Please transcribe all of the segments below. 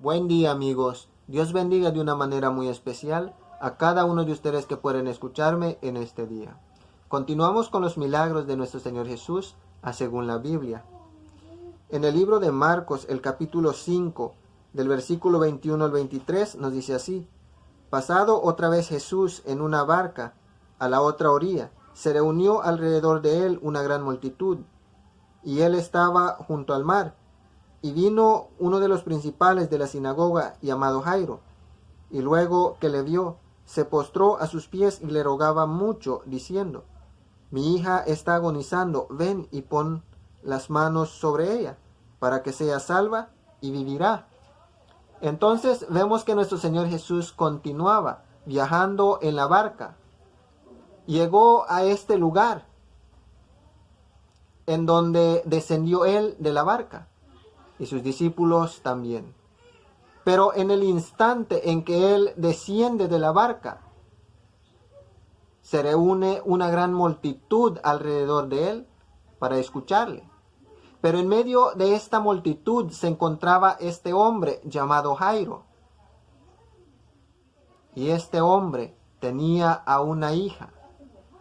Buen día, amigos. Dios bendiga de una manera muy especial a cada uno de ustedes que pueden escucharme en este día. Continuamos con los milagros de nuestro Señor Jesús, según la Biblia. En el libro de Marcos, el capítulo 5, del versículo 21 al 23, nos dice así: Pasado otra vez Jesús en una barca a la otra orilla, se reunió alrededor de él una gran multitud, y él estaba junto al mar. Y vino uno de los principales de la sinagoga, llamado Jairo, y luego que le vio, se postró a sus pies y le rogaba mucho, diciendo: Mi hija está agonizando, ven y pon las manos sobre ella, para que sea salva y vivirá. Entonces vemos que nuestro Señor Jesús continuaba viajando en la barca. Llegó a este lugar en donde descendió él de la barca, y sus discípulos también. Pero en el instante en que él desciende de la barca, se reúne una gran multitud alrededor de él para escucharle. Pero en medio de esta multitud se encontraba este hombre llamado Jairo. Y este hombre tenía a una hija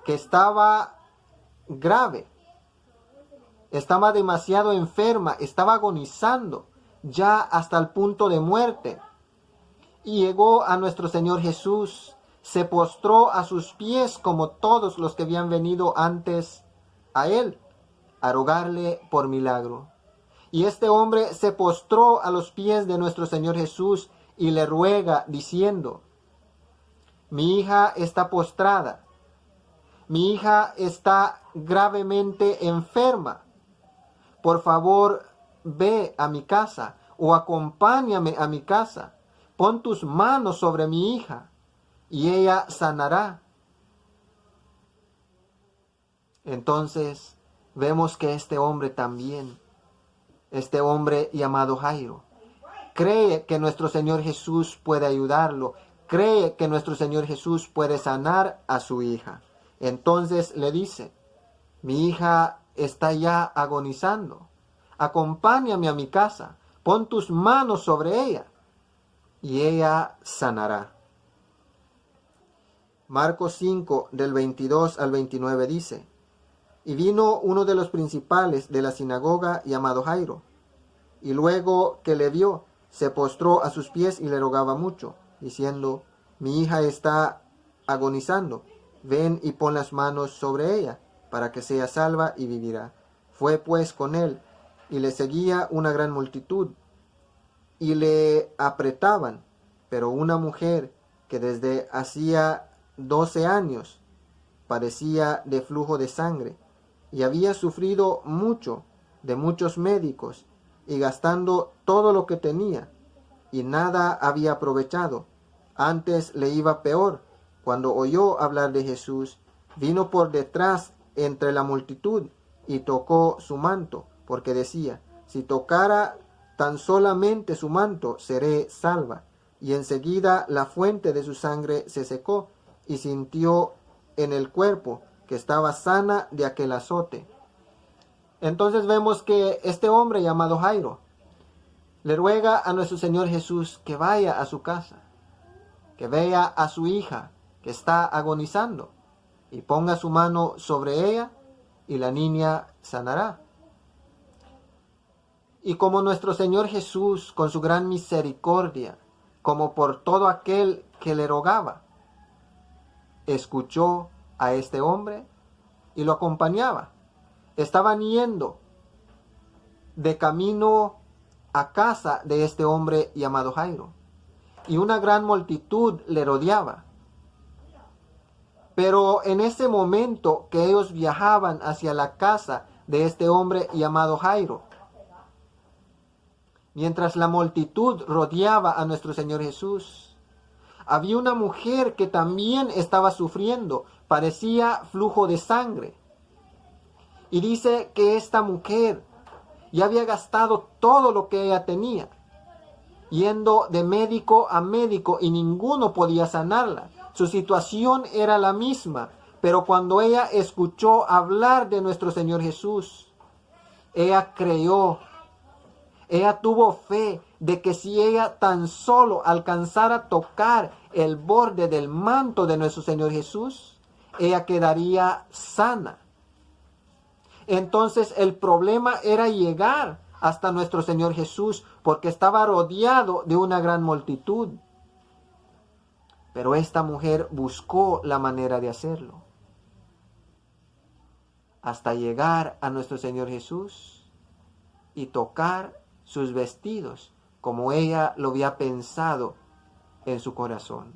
que estaba grave. Estaba demasiado enferma, estaba agonizando, ya hasta el punto de muerte. Y llegó a nuestro Señor Jesús, se postró a sus pies como todos los que habían venido antes a él, a rogarle por milagro. Y este hombre se postró a los pies de nuestro Señor Jesús y le ruega diciendo: Mi hija está postrada, mi hija está gravemente enferma. Por favor, ve a mi casa o acompáñame a mi casa. Pon tus manos sobre mi hija y ella sanará. Entonces vemos que este hombre también, este hombre llamado Jairo, cree que nuestro Señor Jesús puede ayudarlo, cree que nuestro Señor Jesús puede sanar a su hija. Entonces le dice: Mi hija está ya agonizando. Acompáñame a mi casa, pon tus manos sobre ella y ella sanará. Marcos 5, del 22 al 29 dice: Y vino uno de los principales de la sinagoga llamado Jairo, y luego que le vio, se postró a sus pies y le rogaba mucho, diciendo: Mi hija está agonizando, ven y pon las manos sobre ella, para que sea salva y vivirá. Fue pues con él, y le seguía una gran multitud, y le apretaban. Pero una mujer que desde hacía 12 años padecía de flujo de sangre, y había sufrido mucho de muchos médicos, y gastando todo lo que tenía, y nada había aprovechado, antes le iba peor, cuando oyó hablar de Jesús, vino por detrás entre la multitud, y tocó su manto, porque decía: Si tocara tan solamente su manto, seré salva. Y enseguida la fuente de su sangre se secó, y sintió en el cuerpo que estaba sana de aquel azote. Entonces vemos que este hombre llamado Jairo le ruega a nuestro Señor Jesús que vaya a su casa, que vea a su hija que está agonizando, y ponga su mano sobre ella, y la niña sanará. Y como nuestro Señor Jesús, con su gran misericordia, como por todo aquel que le rogaba, escuchó a este hombre y lo acompañaba. Estaban yendo de camino a casa de este hombre llamado Jairo, y una gran multitud le rodeaba. Pero en ese momento que ellos viajaban hacia la casa de este hombre llamado Jairo, mientras la multitud rodeaba a nuestro Señor Jesús, había una mujer que también estaba sufriendo, padecía flujo de sangre. Y dice que esta mujer ya había gastado todo lo que ella tenía, yendo de médico a médico, y ninguno podía sanarla. Su situación era la misma, pero cuando ella escuchó hablar de nuestro Señor Jesús, ella creyó, ella tuvo fe, de que si ella tan solo alcanzara a tocar el borde del manto de nuestro Señor Jesús, ella quedaría sana. Entonces el problema era llegar hasta nuestro Señor Jesús, porque estaba rodeado de una gran multitud. Pero esta mujer buscó la manera de hacerlo, hasta llegar a nuestro Señor Jesús y tocar sus vestidos, como ella lo había pensado en su corazón.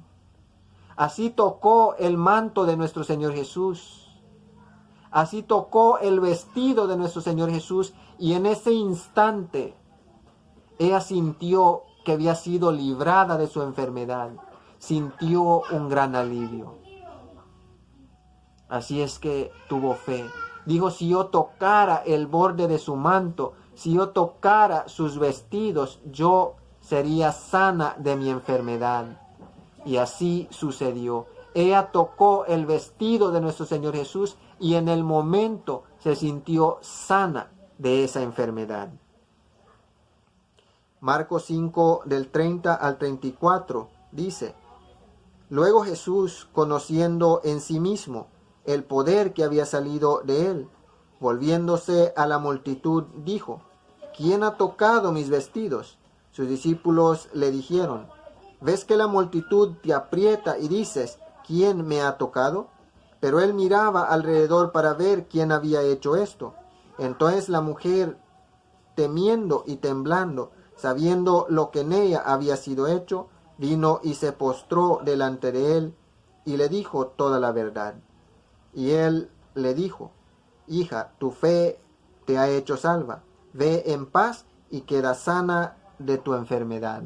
Así tocó el manto de nuestro Señor Jesús. Así tocó el vestido de nuestro Señor Jesús, y en ese instante ella sintió que había sido librada de su enfermedad. Sintió un gran alivio. Así es que tuvo fe. Dijo, si yo tocara el borde de su manto, si yo tocara sus vestidos, yo sería sana de mi enfermedad. Y así sucedió. Ella tocó el vestido de nuestro Señor Jesús y en el momento se sintió sana de esa enfermedad. Marcos 5, del 30 al 34, dice: Luego Jesús, conociendo en sí mismo el poder que había salido de él, volviéndose a la multitud, dijo: ¿Quién ha tocado mis vestidos? Sus discípulos le dijeron: ¿Ves que la multitud te aprieta y dices, ¿quién me ha tocado? Pero él miraba alrededor para ver quién había hecho esto. Entonces la mujer, temiendo y temblando, sabiendo lo que en ella había sido hecho, vino y se postró delante de él y le dijo toda la verdad. Y él le dijo: Hija, tu fe te ha hecho salva. Ve en paz y queda sana de tu enfermedad.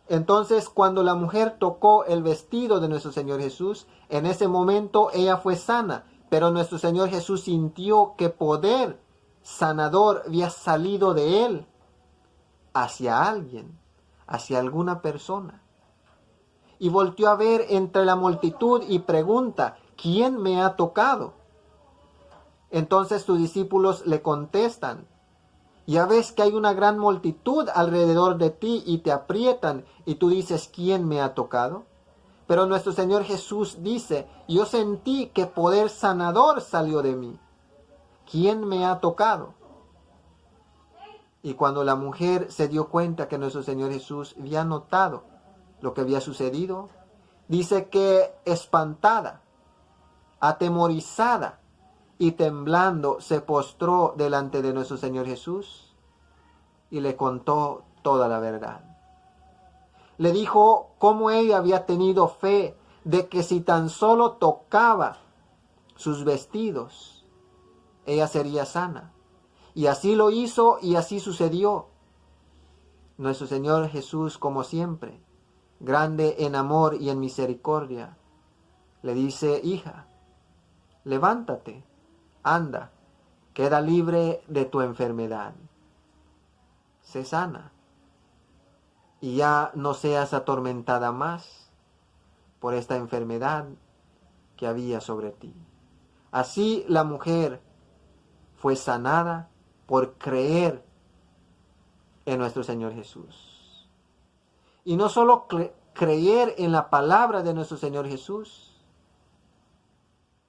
Entonces, cuando la mujer tocó el vestido de nuestro Señor Jesús, en ese momento ella fue sana, pero nuestro Señor Jesús sintió que poder sanador había salido de él hacia alguien, hacia alguna persona. Y volteó a ver entre la multitud y pregunta: ¿quién me ha tocado? Entonces sus discípulos le contestan: ya ves que hay una gran multitud alrededor de ti y te aprietan, y tú dices, ¿quién me ha tocado? Pero nuestro Señor Jesús dice: yo sentí que poder sanador salió de mí. ¿Quién me ha tocado? Y cuando la mujer se dio cuenta que nuestro Señor Jesús había notado lo que había sucedido, dice que espantada, atemorizada y temblando, se postró delante de nuestro Señor Jesús y le contó toda la verdad. Le dijo cómo ella había tenido fe de que si tan solo tocaba sus vestidos, ella sería sana. Y así lo hizo y así sucedió. Nuestro Señor Jesús, como siempre, grande en amor y en misericordia, le dice: hija, levántate, anda, queda libre de tu enfermedad. Sé sana y ya no seas atormentada más por esta enfermedad que había sobre ti. Así la mujer fue sanada por creer en nuestro Señor Jesús. Y no solo creer en la palabra de nuestro Señor Jesús,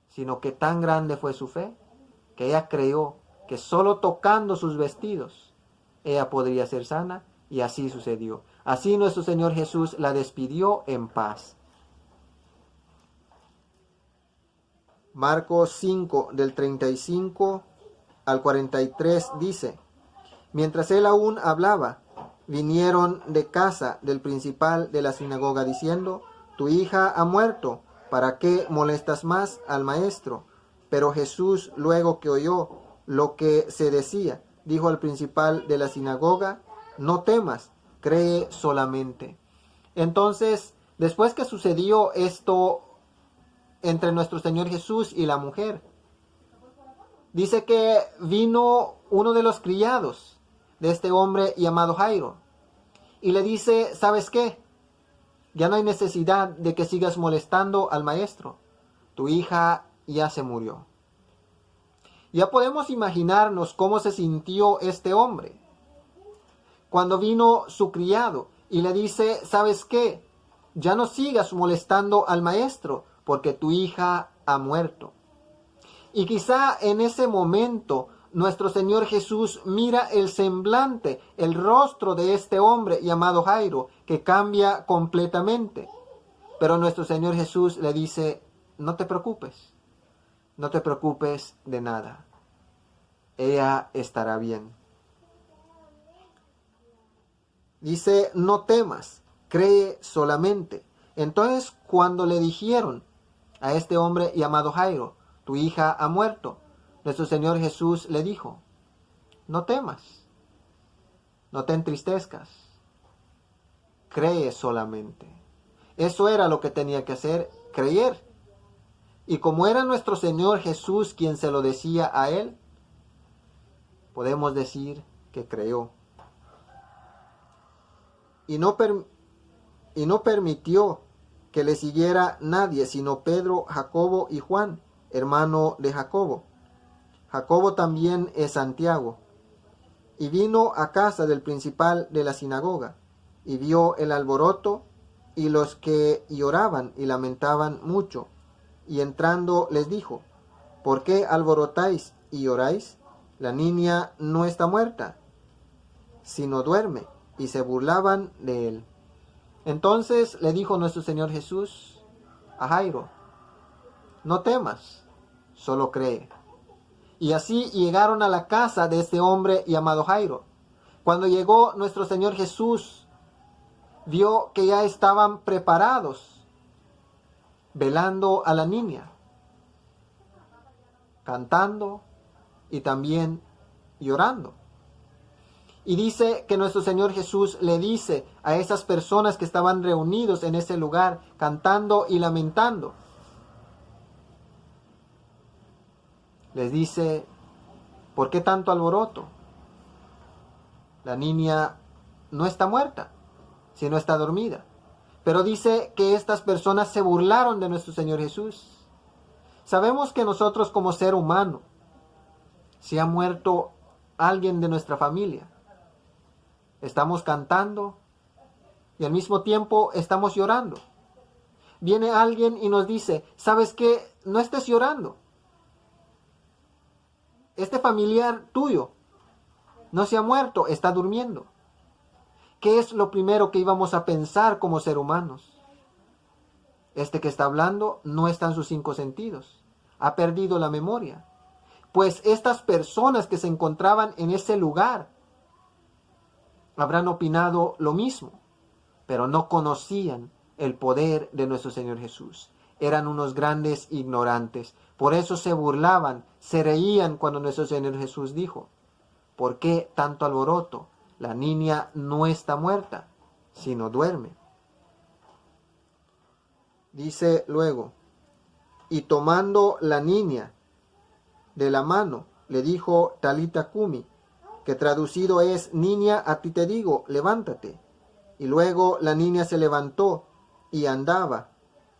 sino que tan grande fue su fe que ella creyó que solo tocando sus vestidos ella podría ser sana, y así sucedió. Así nuestro Señor Jesús la despidió en paz. Marcos 5, del 35 al 43 dice: Mientras él aún hablaba, vinieron de casa del principal de la sinagoga diciendo: Tu hija ha muerto, ¿para qué molestas más al maestro? Pero Jesús, luego que oyó lo que se decía, dijo al principal de la sinagoga: No temas, cree solamente. Entonces, después que sucedió esto entre nuestro Señor Jesús y la mujer, dice que vino uno de los criados de este hombre llamado Jairo y le dice: ¿sabes qué? Ya no hay necesidad de que sigas molestando al maestro. Tu hija ya se murió. Ya podemos imaginarnos cómo se sintió este hombre. cuando vino su criado y le dice, ¿sabes qué? Ya no sigas molestando al maestro, porque tu hija ha muerto. Y quizá en ese momento nuestro Señor Jesús mira el semblante, el rostro de este hombre llamado Jairo, que cambia completamente. Pero nuestro Señor Jesús le dice, no te preocupes de nada. Ella estará bien. Dice, no temas, cree solamente. Entonces, cuando le dijeron a este hombre llamado Jairo, tu hija ha muerto, nuestro Señor Jesús le dijo, no temas, no te entristezcas, cree solamente. Eso era lo que tenía que hacer, creer. Y como era nuestro Señor Jesús quien se lo decía a él, podemos decir que creyó. Y no permitió que le siguiera nadie, sino Pedro, Jacobo y Juan, hermano de Jacobo. Jacobo también es Santiago. Y vino a casa del principal de la sinagoga, y vio el alboroto y los que lloraban y lamentaban mucho. Y entrando les dijo, ¿por qué alborotáis y lloráis? La niña no está muerta, sino duerme. Y se burlaban de él. Entonces le dijo nuestro Señor Jesús a Jairo, no temas, solo cree. Y así llegaron a la casa de este hombre llamado Jairo. Cuando llegó nuestro Señor Jesús, vio que ya estaban preparados, velando a la niña, cantando y también llorando. Y dice que nuestro Señor Jesús le dice a esas personas que estaban reunidos en ese lugar, cantando y lamentando, les dice, ¿por qué tanto alboroto? La niña no está muerta, sino está dormida. Pero dice que estas personas se burlaron de nuestro Señor Jesús. Sabemos que nosotros como ser humano, si ha muerto alguien de nuestra familia, estamos cantando y al mismo tiempo estamos llorando. Viene alguien y nos dice, ¿sabes qué? No estés llorando. Este familiar tuyo no se ha muerto, está durmiendo. ¿Qué es lo primero que íbamos a pensar como ser humanos? Este que está hablando no está en sus 5 sentidos. Ha perdido la memoria. Pues estas personas que se encontraban en ese lugar habrán opinado lo mismo, pero no conocían el poder de nuestro Señor Jesús. Eran unos grandes ignorantes. Por eso se burlaban, se reían cuando nuestro Señor Jesús dijo, ¿por qué tanto alboroto? La niña no está muerta, sino duerme. Dice luego, y tomando la niña de la mano, le dijo Talita Cumi, que traducido es, niña, a ti te digo, levántate. Y luego la niña se levantó y andaba,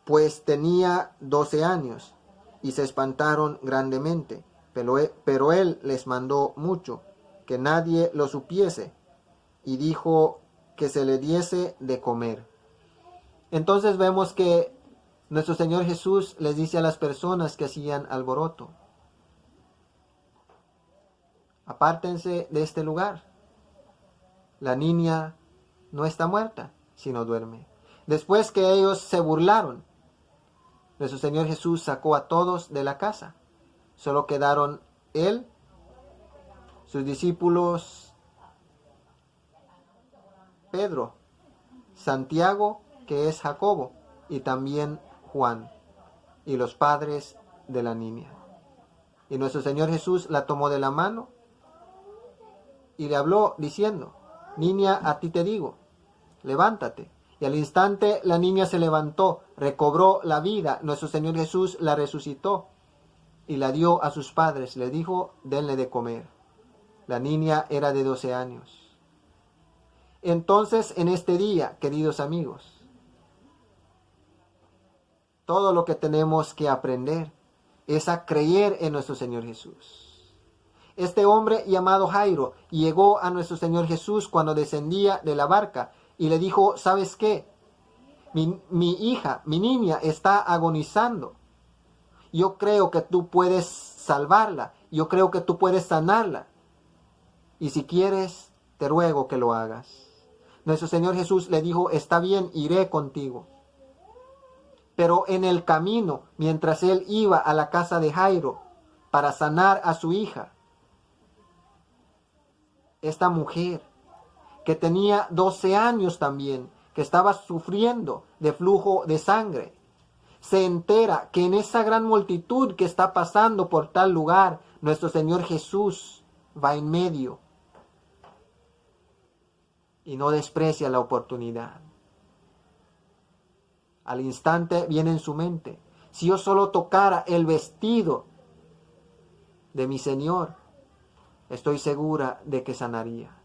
pues tenía 12 años, y se espantaron grandemente. Pero él les mandó mucho, que nadie lo supiese, y dijo que se le diese de comer. Entonces vemos que nuestro Señor Jesús les dice a las personas que hacían alboroto, apártense de este lugar. La niña no está muerta, sino duerme. Después que ellos se burlaron, nuestro Señor Jesús sacó a todos de la casa. Solo quedaron él, sus discípulos, Pedro, Santiago, que es Jacobo, y también Juan, y los padres de la niña. Y nuestro Señor Jesús la tomó de la mano y le habló diciendo, niña, a ti te digo, levántate. Y al instante la niña se levantó, recobró la vida. Nuestro Señor Jesús la resucitó y la dio a sus padres. Le dijo, denle de comer. La niña era de 12 años. Entonces, en este día, queridos amigos, todo lo que tenemos que aprender es a creer en nuestro Señor Jesús. Este hombre llamado Jairo llegó a nuestro Señor Jesús cuando descendía de la barca y le dijo, ¿sabes qué? Mi hija, mi niña está agonizando. Yo creo que tú puedes salvarla. Yo creo que tú puedes sanarla. Y si quieres, te ruego que lo hagas. Nuestro Señor Jesús le dijo, está bien, iré contigo. Pero en el camino, mientras él iba a la casa de Jairo para sanar a su hija, esta mujer que tenía 12 años también, que estaba sufriendo de flujo de sangre, se entera que en esa gran multitud que está pasando por tal lugar, nuestro Señor Jesús va en medio y no desprecia la oportunidad. Al instante viene en su mente, si yo solo tocara el vestido de mi Señor, estoy segura de que sanaría.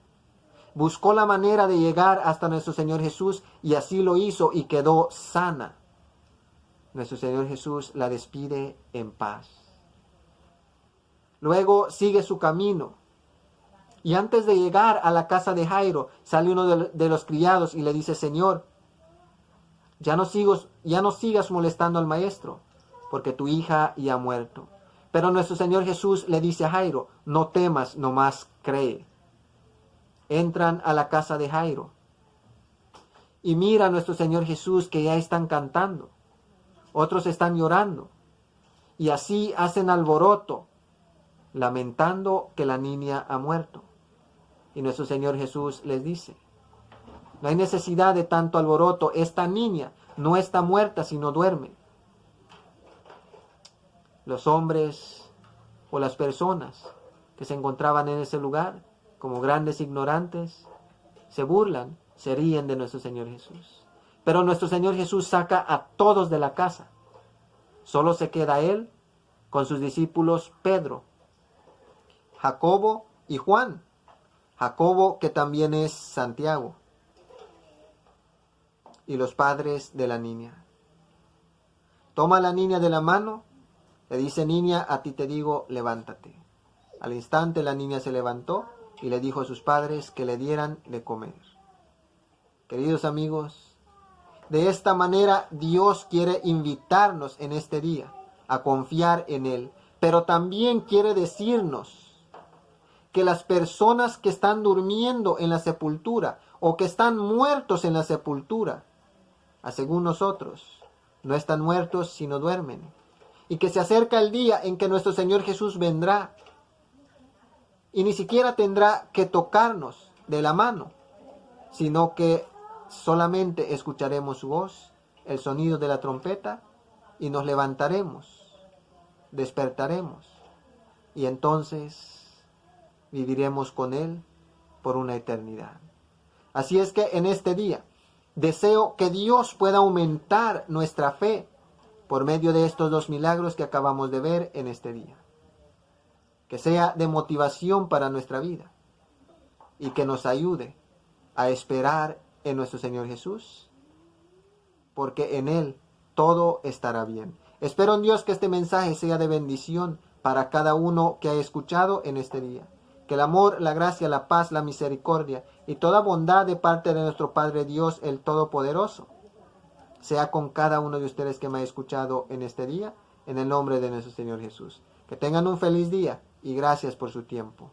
Buscó la manera de llegar hasta nuestro Señor Jesús y así lo hizo y quedó sana. Nuestro Señor Jesús la despide en paz. Luego sigue su camino. Y antes de llegar a la casa de Jairo, sale uno de los criados y le dice, Señor, ya no sigas molestando al maestro, porque tu hija ya ha muerto. Pero nuestro Señor Jesús le dice a Jairo, no temas, nomás cree. Entran a la casa de Jairo. Y mira a nuestro Señor Jesús que ya están cantando. Otros están llorando. Y así hacen alboroto, lamentando que la niña ha muerto. Y nuestro Señor Jesús les dice, no hay necesidad de tanto alboroto. Esta niña no está muerta, sino duerme. Los hombres o las personas que se encontraban en ese lugar, como grandes ignorantes, se burlan, se ríen de nuestro Señor Jesús. Pero nuestro Señor Jesús saca a todos de la casa. Solo se queda Él con sus discípulos Pedro, Jacobo y Juan. Jacobo, que también es Santiago, y los padres de la niña. Toma a la niña de la mano, le dice, niña, a ti te digo, levántate. Al instante la niña se levantó y le dijo a sus padres que le dieran de comer. Queridos amigos, de esta manera Dios quiere invitarnos en este día a confiar en Él, pero también quiere decirnos que las personas que están durmiendo en la sepultura o que están muertos en la sepultura, según nosotros, no están muertos sino duermen, y que se acerca el día en que nuestro Señor Jesús vendrá y ni siquiera tendrá que tocarnos de la mano, sino que solamente escucharemos su voz, el sonido de la trompeta, y nos levantaremos, despertaremos, y entonces viviremos con Él por una eternidad. Así es que en este día deseo que Dios pueda aumentar nuestra fe por medio de estos dos milagros que acabamos de ver en este día. Que sea de motivación para nuestra vida y que nos ayude a esperar en nuestro Señor Jesús, porque en Él todo estará bien. Espero en Dios que este mensaje sea de bendición para cada uno que ha escuchado en este día. Que el amor, la gracia, la paz, la misericordia y toda bondad de parte de nuestro Padre Dios, el Todopoderoso, sea con cada uno de ustedes que me ha escuchado en este día, en el nombre de nuestro Señor Jesús. Que tengan un feliz día y gracias por su tiempo.